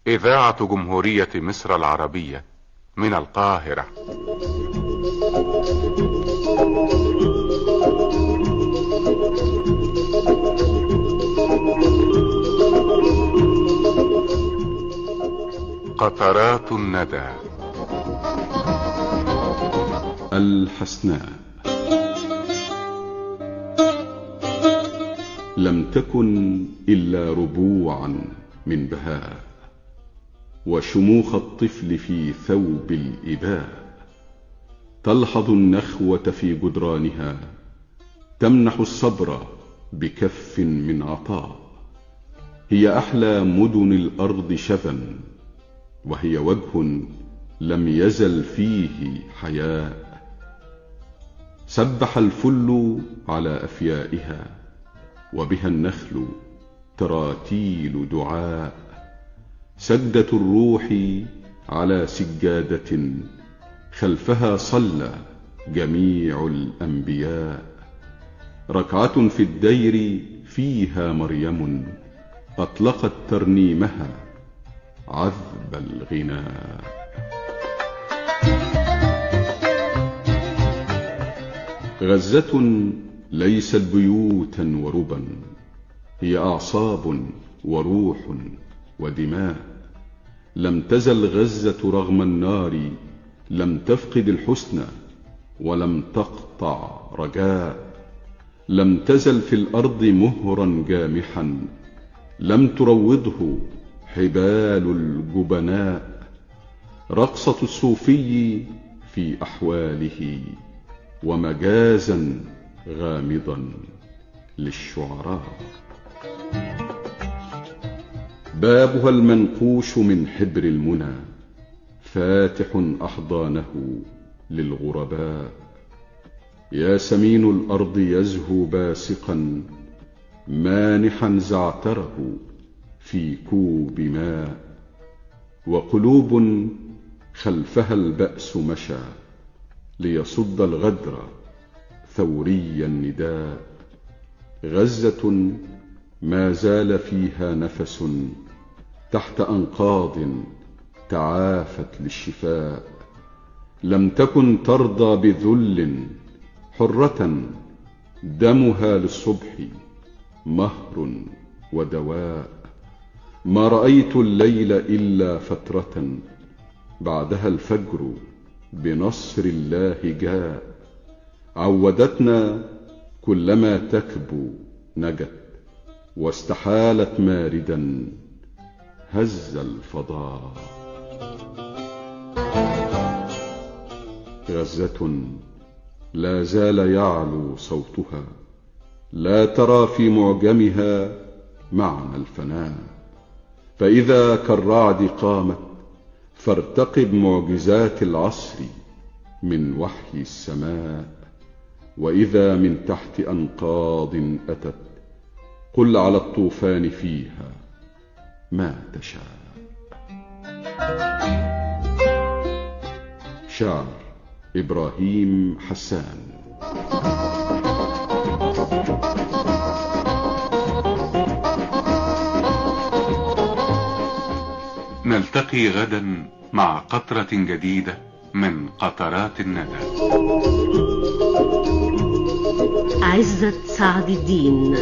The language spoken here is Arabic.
إذاعة جمهورية مصر العربية من القاهرة. قطرات الندى. الحسناء. لم تكن إلا ربوعا من بهاء، وشموخ الطفل في ثوب الإباء. تلحظ النخوة في جدرانها، تمنح الصبر بكف من عطاء. هي أحلى مدن الأرض شذا، وهي وجه لم يزل فيه حياء. سبح الفل على أفيائها، وبها النخل تراتيل دعاء. سجدة الروح على سجادة، خلفها صلى جميع الأنبياء. ركعة في الدير فيها مريم، أطلقت ترنيمها عذب الغناء. غزة ليست بيوتا وربا، هي أعصاب وروح ودماء. لم تزل غزة رغم النار، لم تفقد الحسن ولم تقطع رجاء. لم تزل في الأرض مهرا جامحا، لم تروضه حبال الجبناء. رقصة الصوفي في أحواله، ومجازا غامضا للشعراء. بابها المنقوش من حبر المنى، فاتح أحضانه للغرباء. يا سمين الأرض يزهو باسقا، مانحا زعتره في كوب ماء. وقلوب خلفها البأس مشى، ليصد الغدر ثوري النداء. غزة ما زال فيها نفس، تحت أنقاض تعافت للشفاء. لم تكن ترضى بذل، حرة دمها للصبح مهر ودواء. ما رأيت الليل إلا فترة، بعدها الفجر بنصر الله جاء. عودتنا كلما تكبو نجت، واستحالت ماردا هز الفضاء. غزة لا زال يعلو صوتها، لا ترى في معجمها معنى الفناء. فإذا كالرعد قامت، فارتقب معجزات العصر من وحي السماء. وإذا من تحت أنقاض أتت، قل على الطوفان فيها ما تشاء. شعر إبراهيم حسان. نلتقي غدا مع قطرة جديدة من قطرات الندى. عزت سعد الدين.